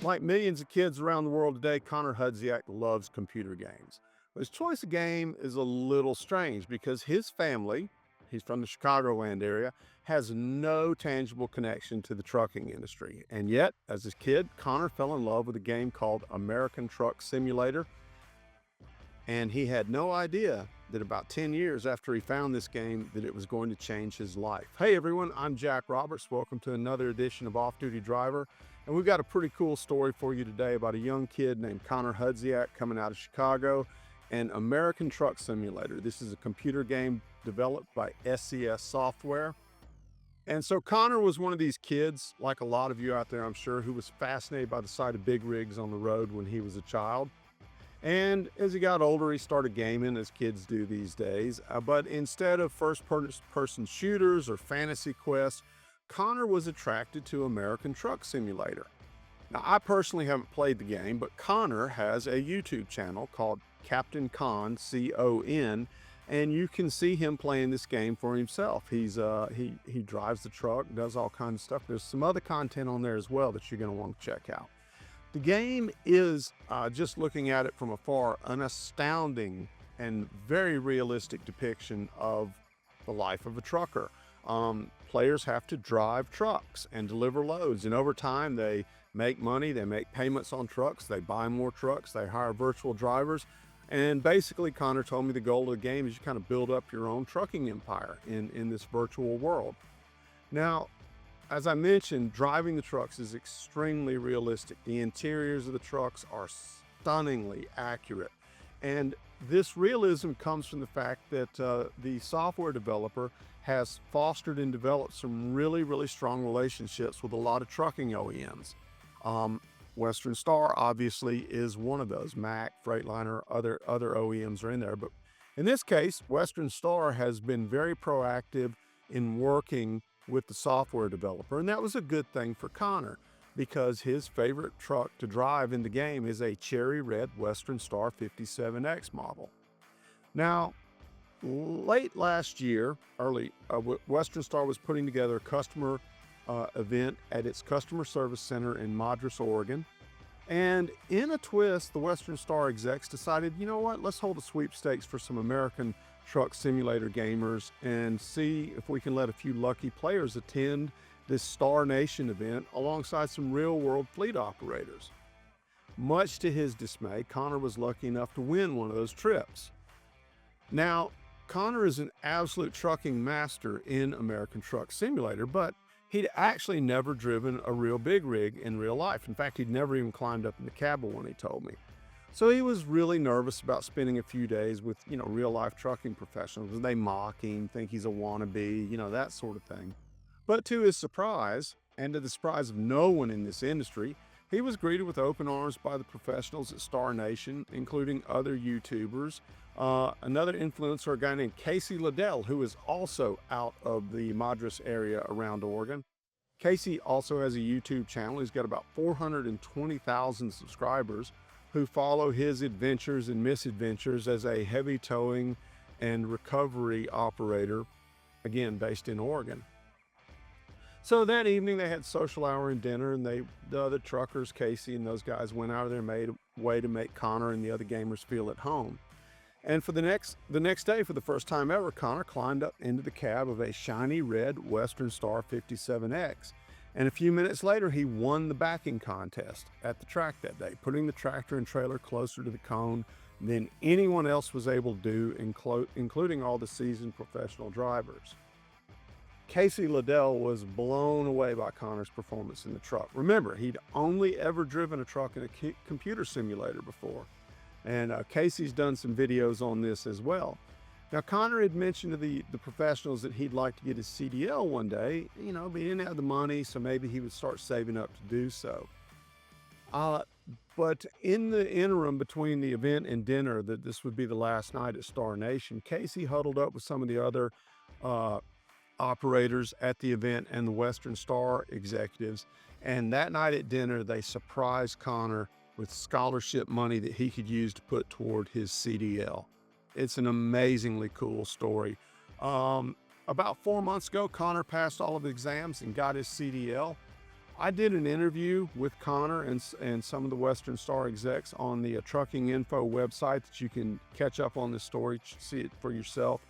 Like millions of kids around the world today, Connor Hudziak loves computer games. But his choice of game is a little strange because his family, he's from the Chicagoland area, has no tangible connection to the trucking industry. And yet, as a kid, Connor fell in love with a game called American Truck Simulator. And he had no idea that about 10 years after he found this game, that it was going to change his life. Hey everyone, I'm Jack Roberts. Welcome to another edition of Off Duty Driver. And we've got a pretty cool story for you today about a young kid named Connor Hudziak coming out of Chicago and American Truck Simulator. This is a computer game developed by SCS Software. And so Connor was one of these kids, like a lot of you out there, I'm sure, who was fascinated by the sight of big rigs on the road when he was a child. And as he got older, he started gaming, as kids do these days. But instead of first-person shooters or fantasy quests, Connor was attracted to American Truck Simulator. Now, I personally haven't played the game, but Connor has a YouTube channel called Captain Con, C-O-N, and you can see him playing this game for himself. He drives the truck, does all kinds of stuff. There's some other content on there as well that you're going to want to check out. The game is, just looking at it from afar, an astounding and very realistic depiction of the life of a trucker. Players have to drive trucks and deliver loads, and over time they make money, they make payments on trucks, they buy more trucks, they hire virtual drivers, and basically Connor told me the goal of the game is you kind of build up your own trucking empire in this virtual world. Now, as I mentioned, driving the trucks is extremely realistic. The interiors of the trucks are stunningly accurate. And this realism comes from the fact that the software developer has fostered and developed some really strong relationships with a lot of trucking OEMs. Western Star obviously is one of those. Mack, Freightliner, other OEMs are in there. But in this case, Western Star has been very proactive in working with the software developer, and that was a good thing for Connor because his favorite truck to drive in the game is a cherry red Western Star 57X model. Now, late last year, Western Star was putting together a customer event at its customer service center in Madras, Oregon. And in a twist, the Western Star execs decided, you know what, let's hold a sweepstakes for some American Truck Simulator gamers and see if we can let a few lucky players attend this Star Nation event alongside some real-world fleet operators. Much to his dismay, Connor was lucky enough to win one of those trips. Now, Connor is an absolute trucking master in American Truck Simulator, but he'd actually never driven a real big rig in real life. In fact, he'd never even climbed up in the cab of one, he told me. So he was really nervous about spending a few days with, real life trucking professionals. They mock him, think he's a wannabe, that sort of thing. But to his surprise, and to the surprise of no one in this industry, he was greeted with open arms by the professionals at Star Nation, including other YouTubers. Another influencer, a guy named Casey Liddell, who is also out of the Madras area around Oregon. Casey also has a YouTube channel. He's got about 420,000 subscribers who follow his adventures and misadventures as a heavy towing and recovery operator, again, based in Oregon. So that evening they had social hour and dinner, and the other truckers, Casey and those guys, went out of their way to make Connor and the other gamers feel at home. And for the next day, for the first time ever, Connor climbed up into the cab of a shiny red Western Star 57X. And a few minutes later, he won the backing contest at the track that day, putting the tractor and trailer closer to the cone than anyone else was able to do, including all the seasoned professional drivers. Casey Liddell was blown away by Connor's performance in the truck. Remember, he'd only ever driven a truck in a computer simulator before. And Casey's done some videos on this as well. Now, Connor had mentioned to the professionals that he'd like to get his CDL one day, but he didn't have the money, so maybe he would start saving up to do so. But in the interim between the event and dinner, that this would be the last night at Star Nation, Casey huddled up with some of the other operators at the event and the Western Star executives. And that night at dinner, they surprised Connor with scholarship money that he could use to put toward his CDL. It's an amazingly cool story. About 4 months ago, Connor passed all of the exams and got his CDL. I did an interview with Connor and some of the Western Star execs on the Trucking Info website that you can catch up on this story, see it for yourself.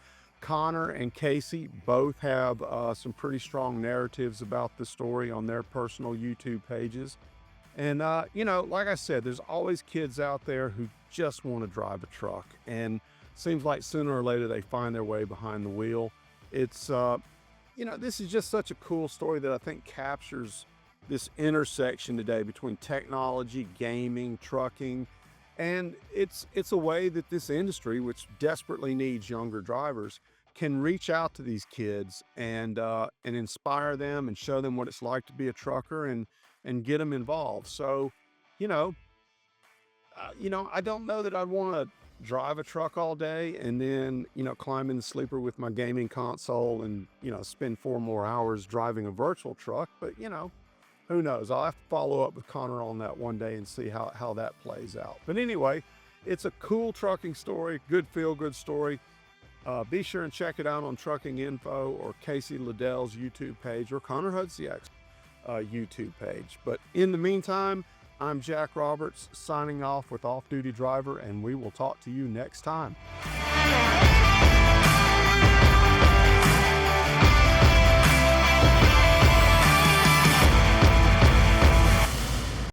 Connor and Casey both have some pretty strong narratives about the story on their personal YouTube pages. And, you know, like I said, there's always kids out there who just want to drive a truck. And seems like sooner or later they find their way behind the wheel. It's, you know, this is just such a cool story that I think captures this intersection today between technology, gaming, trucking, and it's a way that this industry, which desperately needs younger drivers, can reach out to these kids and inspire them and show them what it's like to be a trucker and get them involved. So, you know, I don't know that I'd want to drive a truck all day and then, climb in the sleeper with my gaming console and, spend 4 more hours driving a virtual truck. But, who knows? I'll have to follow up with Connor on that one day and see how that plays out. But anyway, it's a cool trucking story, good feel-good story. Be sure and check it out on Trucking Info or Casey Liddell's YouTube page or Connor Hudziak's YouTube page. But in the meantime, I'm Jack Roberts signing off with Off Duty Driver, and we will talk to you next time.